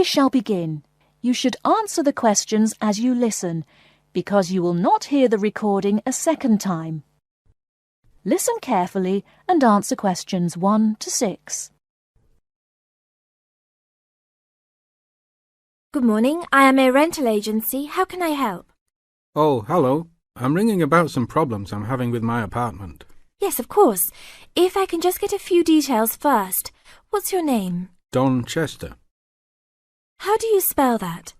shall begin. You should answer the questions as you listen, because you will not hear the recording a second time. Listen carefully and answer questions 1 to 6. Good morning. I am a rental agency. How can I help? Oh, hello. I'm ringing about some problems I'm having with my apartment. Yes, of course. If I can just get a few details first. What's your name? Don Chester. How do you spell that?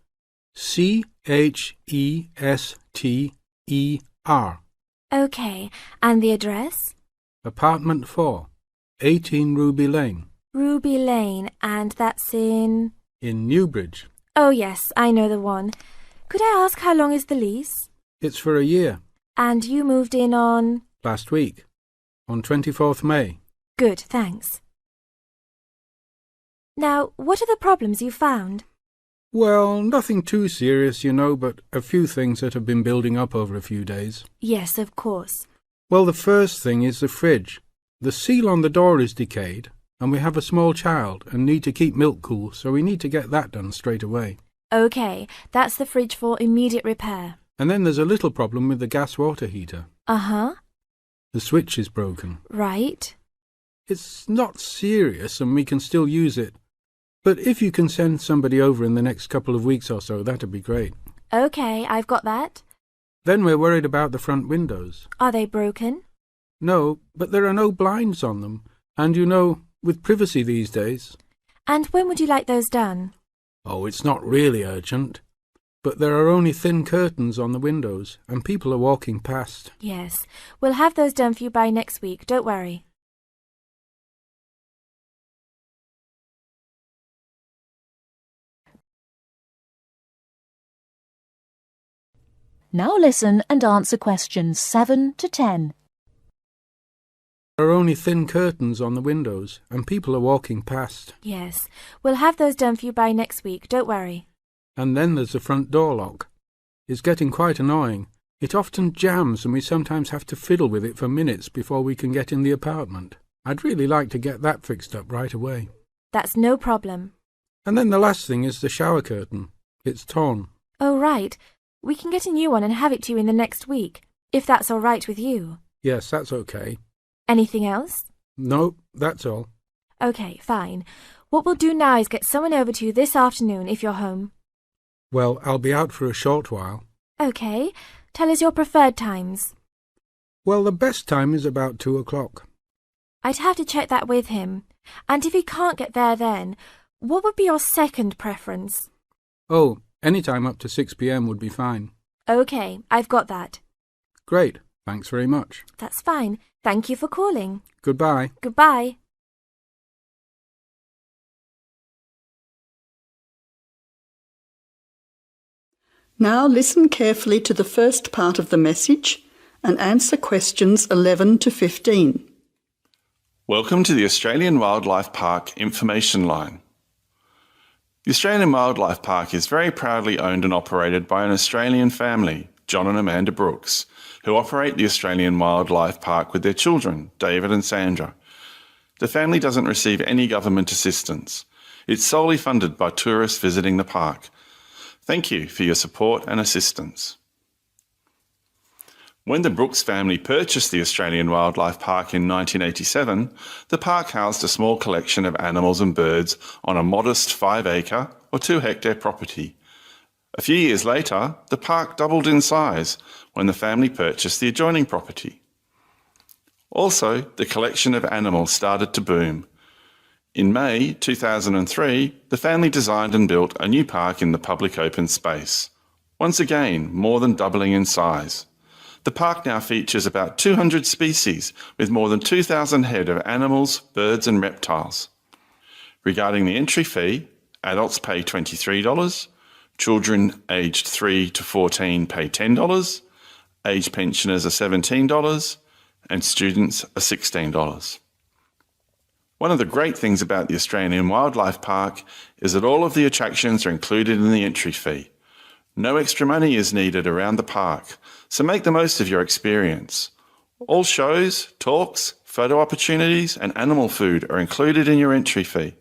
Chester. Okay. And the address? Apartment 4, 18 Ruby Lane. Ruby Lane. And that's in... In Newbridge. Oh, yes, I know the one. Could I ask how long is the lease? It's for a year. And you moved in on... Last week. On 24th May. Good, thanks. Now, what are the problems you found? Well, nothing too serious, you know, but a few things that have been building up over a few days. Yes, of course. Well, the first thing is the fridge. The seal on the door is decayed, and we have a small child and need to keep milk cool, so we need to get that done straight away. Okay, that's the fridge for immediate repair. And then there's a little problem with the gas water heater. Uh-huh. The switch is broken. Right. It's not serious and we can still use it. But if you can send somebody over in the next couple of weeks or so, that'd be great. Okay, I've got that. Then we're worried about the front windows. Are they broken? No, but there are no blinds on them. And you know, with privacy these days. And when would you like those done? Oh, it's not really urgent. But there are only thin curtains on the windows, and people are walking past. Yes, we'll have those done for you by next week, don't worry. Now listen and answer questions 7 to 10. There are only thin curtains on the windows, and people are walking past. Yes, we'll have those done for you by next week, don't worry. And then there's the front door lock. It's getting quite annoying. It often jams and we sometimes have to fiddle with it for minutes before we can get in the apartment. I'd really like to get that fixed up right away. That's no problem. And then the last thing is the shower curtain. It's torn. Oh, right. We can get a new one and have it to you in the next week, if that's all right with you. Yes, that's okay. Anything else? No, that's all. Okay, fine. What we'll do now is get someone over to you this afternoon if you're home. Well, I'll be out for a short while. Okay. Tell us your preferred times. Well, the best time is about 2 o'clock. I'd have to check that with him. And if he can't get there then, what would be your second preference? Oh, any time up to 6 p.m. would be fine. Okay, I've got that. Great. Thanks very much. That's fine. Thank you for calling. Goodbye. Goodbye. Now listen carefully to the first part of the message and answer questions 11 to 15. Welcome to the Australian Wildlife Park Information Line. The Australian Wildlife Park is very proudly owned and operated by an Australian family, John and Amanda Brooks, who operate the Australian Wildlife Park with their children, David and Sandra. The family doesn't receive any government assistance. It's solely funded by tourists visiting the park. Thank you for your support and assistance. When the Brooks family purchased the Australian Wildlife Park in 1987, the park housed a small collection of animals and birds on a modest 5-acre or 2-hectare property. A few years later, the park doubled in size when the family purchased the adjoining property. Also, the collection of animals started to boom. In May 2003, the family designed and built a new park in the public open space, once again more than doubling in size. The park now features about 200 species with more than 2,000 head of animals, birds and reptiles. Regarding the entry fee, adults pay $23, children aged 3 to 14 pay $10, aged pensioners are $17 and students are $16. One of the great things about the Australian Wildlife Park is that all of the attractions are included in the entry fee. No extra money is needed around the park, so make the most of your experience. All shows, talks, photo opportunities and animal food are included in your entry fee.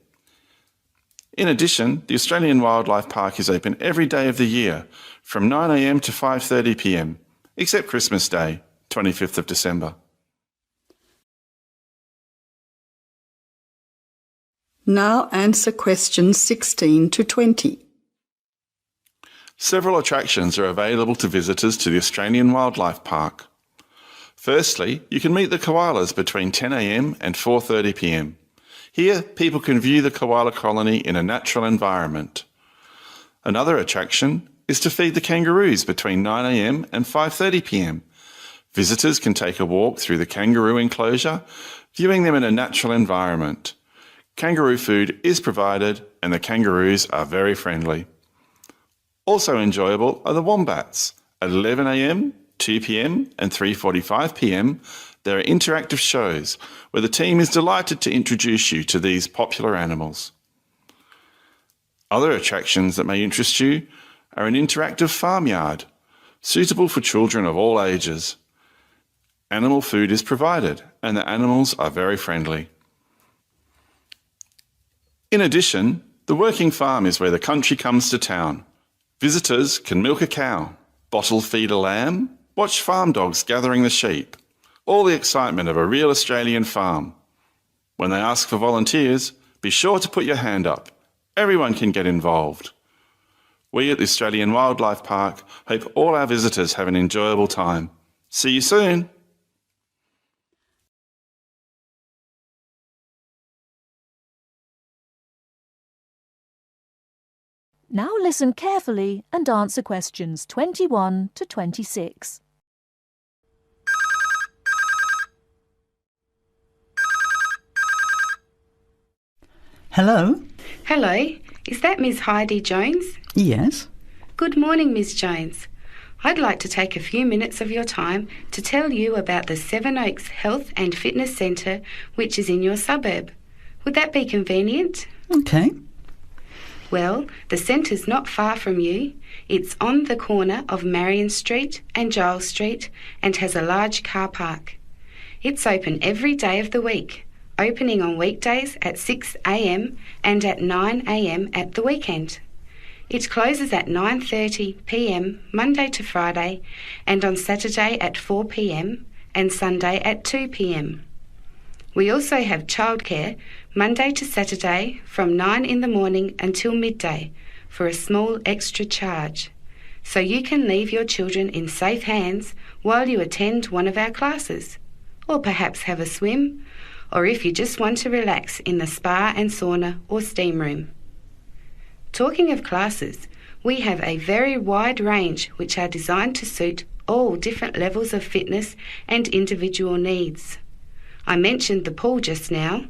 In addition, the Australian Wildlife Park is open every day of the year from 9 a.m. to 5:30 p.m, except Christmas Day, 25th of December. Now answer questions 16 to 20. Several attractions are available to visitors to the Australian Wildlife Park. Firstly, you can meet the koalas between 10 a.m. and 4:30 p.m. Here, people can view the koala colony in a natural environment. Another attraction is to feed the kangaroos between 9 a.m. and 5:30 p.m. Visitors can take a walk through the kangaroo enclosure, viewing them in a natural environment. Kangaroo food is provided and the kangaroos are very friendly. Also enjoyable are the wombats. At 11 a.m, 2 p.m. and 3:45 p.m, there are interactive shows where the team is delighted to introduce you to these popular animals. Other attractions that may interest you are an interactive farmyard, suitable for children of all ages. Animal food is provided and the animals are very friendly. In addition, the working farm is where the country comes to town. Visitors can milk a cow, bottle feed a lamb, watch farm dogs gathering the sheep. All the excitement of a real Australian farm. When they ask for volunteers, be sure to put your hand up. Everyone can get involved. We at the Australian Wildlife Park hope all our visitors have an enjoyable time. See you soon. Now listen carefully and answer questions 21 to 26. Hello? Hello, is that Miss Heidi Jones? Yes? Good morning, Miss Jones. I'd like to take a few minutes of your time to tell you about the Seven Oaks Health and Fitness Centre, which is in your suburb. Would that be convenient? Okay. Well, the centre's not far from you. It's on the corner of Marion Street and Giles Street and has a large car park. It's open every day of the week, opening on weekdays at 6 a.m. and at 9 a.m. at the weekend. It closes at 9:30 p.m. Monday to Friday and on Saturday at 4 p.m. and Sunday at 2 p.m. We also have childcare Monday to Saturday from 9 in the morning until midday for a small extra charge, so you can leave your children in safe hands while you attend one of our classes, or perhaps have a swim, or if you just want to relax in the spa and sauna or steam room. Talking of classes, we have a very wide range which are designed to suit all different levels of fitness and individual needs. I mentioned the pool just now.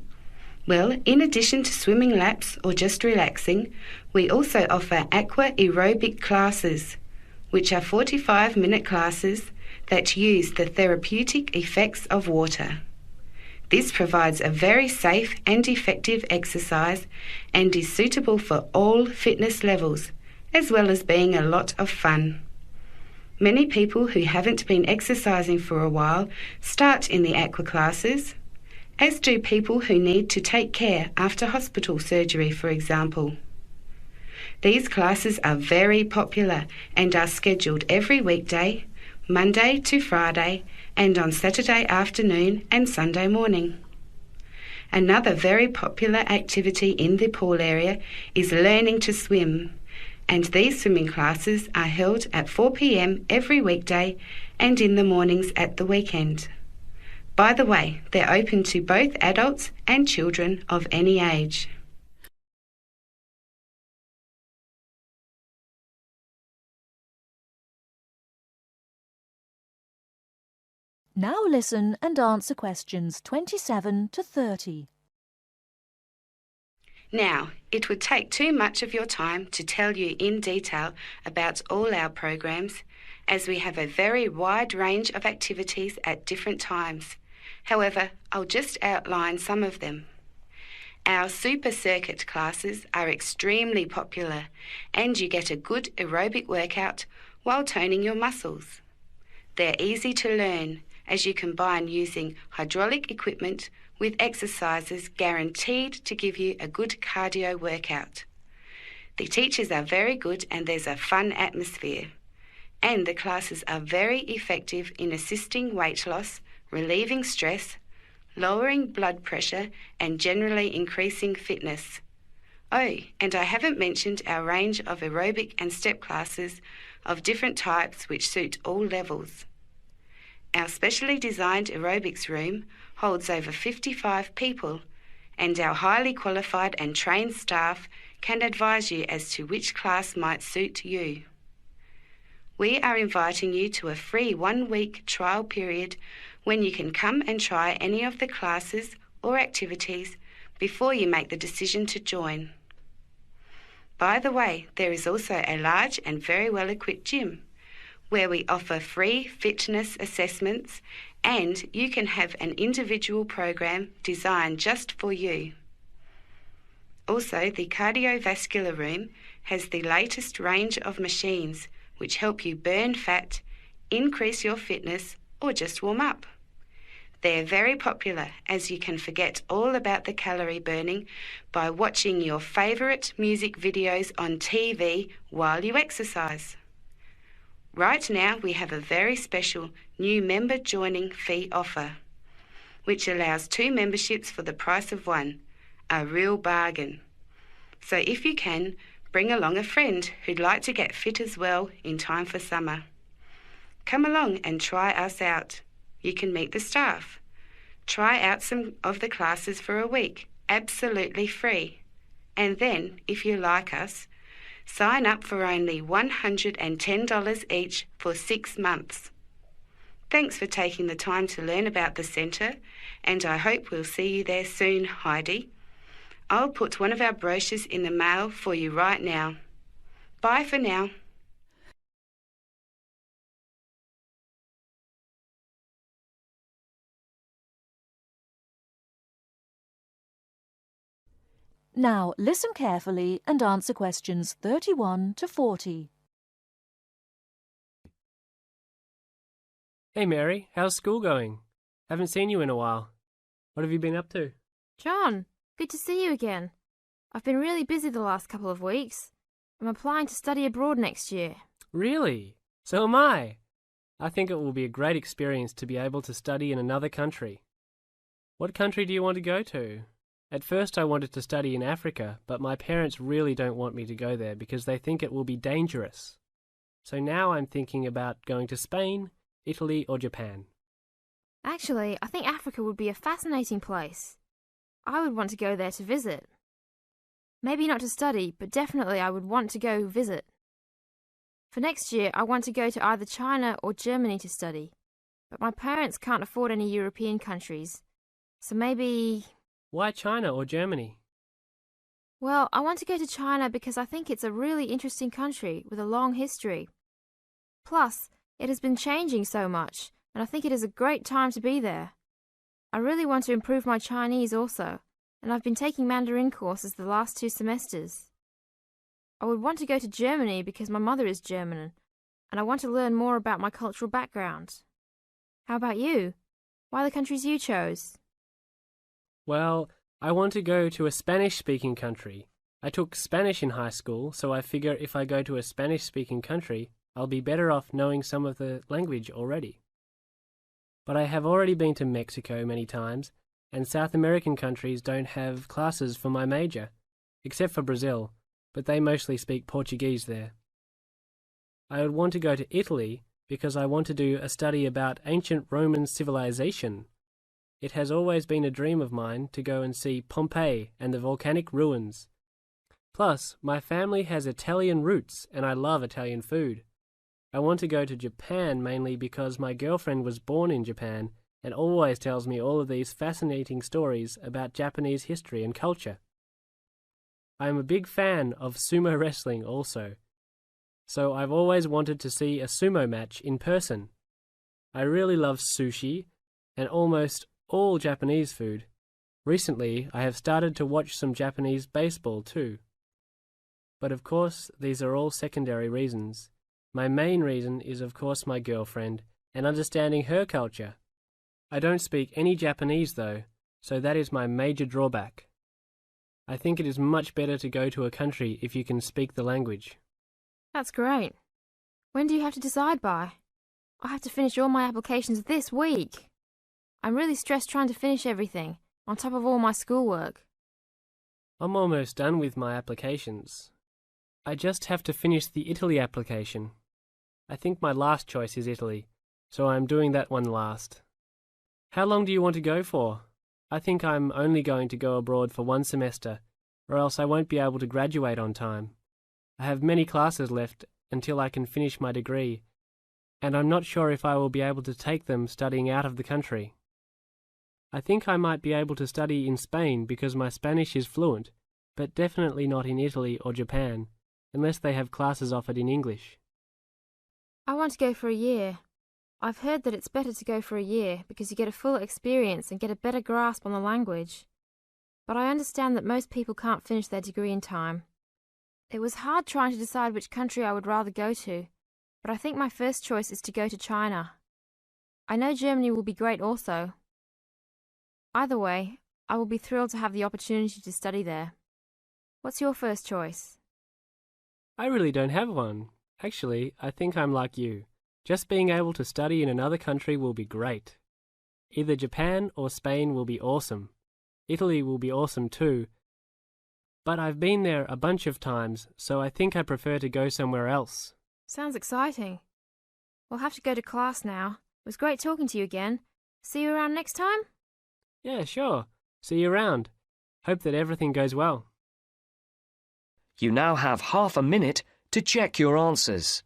Well, in addition to swimming laps or just relaxing, we also offer aqua aerobic classes, which are 45-minute classes that use the therapeutic effects of water. This provides a very safe and effective exercise and is suitable for all fitness levels, as well as being a lot of fun. Many people who haven't been exercising for a while start in the aqua classes, as do people who need to take care after hospital surgery, for example. These classes are very popular and are scheduled every weekday, Monday to Friday, and on Saturday afternoon and Sunday morning. Another very popular activity in the pool area is learning to swim, and these swimming classes are held at 4 p.m. every weekday and in the mornings at the weekend. By the way, they're open to both adults and children of any age. Now listen and answer questions 27 to 30. Now, it would take too much of your time to tell you in detail about all our programs, as we have a very wide range of activities at different times. However, I'll just outline some of them. Our super circuit classes are extremely popular, and you get a good aerobic workout while toning your muscles. They're easy to learn, as you combine using hydraulic equipment with exercises guaranteed to give you a good cardio workout. The teachers are very good and there's a fun atmosphere. And the classes are very effective in assisting weight loss, relieving stress, lowering blood pressure and generally increasing fitness. Oh, and I haven't mentioned our range of aerobic and step classes of different types which suit all levels. Our specially designed aerobics room holds over 55 people, and our highly qualified and trained staff can advise you as to which class might suit you. We are inviting you to a free 1-week trial period when you can come and try any of the classes or activities before you make the decision to join. By the way, there is also a large and very well-equipped gym where we offer free fitness assessments and you can have an individual program designed just for you. Also, the cardiovascular room has the latest range of machines which help you burn fat, increase your fitness, or just warm up. They're very popular as you can forget all about the calorie burning by watching your favourite music videos on TV while you exercise. Right now we have a very special new member joining fee offer, which allows 2 memberships for the price of 1, a real bargain. So if you can, bring along a friend who'd like to get fit as well in time for summer. Come along and try us out. You can meet the staff. Try out some of the classes for a week, absolutely free. And then, if you like us, sign up for only $110 each for 6 months. Thanks for taking the time to learn about the centre, and I hope we'll see you there soon, Heidi. I'll put one of our brochures in the mail for you right now. Bye for now. Now listen carefully and answer questions 31 to 40. Hey Mary, how's school going? Haven't seen you in a while. What have you been up to? John, good to see you again. I've been really busy the last couple of weeks. I'm applying to study abroad next year. Really? So am I. I think it will be a great experience to be able to study in another country. What country do you want to go to? At first I wanted to study in Africa, but my parents really don't want me to go there because they think it will be dangerous. So now I'm thinking about going to Spain, Italy or Japan. Actually, I think Africa would be a fascinating place. I would want to go there to visit. Maybe not to study, but definitely I would want to go visit. For next year, I want to go to either China or Germany to study, but my parents can't afford any European countries, so maybe... Why China or Germany? Well, I want to go to China because I think it's a really interesting country with a long history. Plus, it has been changing so much, and I think it is a great time to be there. I really want to improve my Chinese also, and I've been taking Mandarin courses the last 2 semesters. I would want to go to Germany because my mother is German, and I want to learn more about my cultural background. How about you? Why the countries you chose? Well, I want to go to a Spanish-speaking country. I took Spanish in high school, so I figure if I go to a Spanish-speaking country, I'll be better off knowing some of the language already. But I have already been to Mexico many times, and South American countries don't have classes for my major, except for Brazil, but they mostly speak Portuguese there. I would want to go to Italy because I want to do a study about ancient Roman civilization. It has always been a dream of mine to go and see Pompeii and the volcanic ruins. Plus, my family has Italian roots and I love Italian food. I want to go to Japan mainly because my girlfriend was born in Japan and always tells me all of these fascinating stories about Japanese history and culture. I am a big fan of sumo wrestling also, so I've always wanted to see a sumo match in person. I really love sushi and almost all Japanese food. Recently, I have started to watch some Japanese baseball too. But of course, these are all secondary reasons. My main reason is of course my girlfriend and understanding her culture. I don't speak any Japanese though, so that is my major drawback. I think it is much better to go to a country if you can speak the language. That's great. When do you have to decide by? I have to finish all my applications this week. I'm really stressed trying to finish everything, on top of all my schoolwork. I'm almost done with my applications. I just have to finish the Italy application. I think my last choice is Italy, so I'm doing that one last. How long do you want to go for? I think I'm only going to go abroad for 1 semester, or else I won't be able to graduate on time. I have many classes left until I can finish my degree, and I'm not sure if I will be able to take them studying out of the country. I think I might be able to study in Spain because my Spanish is fluent, but definitely not in Italy or Japan, unless they have classes offered in English. I want to go for a year. I've heard that it's better to go for a year because you get a full experience and get a better grasp on the language. But I understand that most people can't finish their degree in time. It was hard trying to decide which country I would rather go to, but I think my first choice is to go to China. I know Germany will be great also. Either way, I will be thrilled to have the opportunity to study there. What's your first choice? I really don't have one. Actually, I think I'm like you. Just being able to study in another country will be great. Either Japan or Spain will be awesome. Italy will be awesome too. But I've been there a bunch of times, so I think I prefer to go somewhere else. Sounds exciting. We'll have to go to class now. It was great talking to you again. See you around next time? Yeah, sure. See you around. Hope that everything goes well. You now have half a minute to check your answers.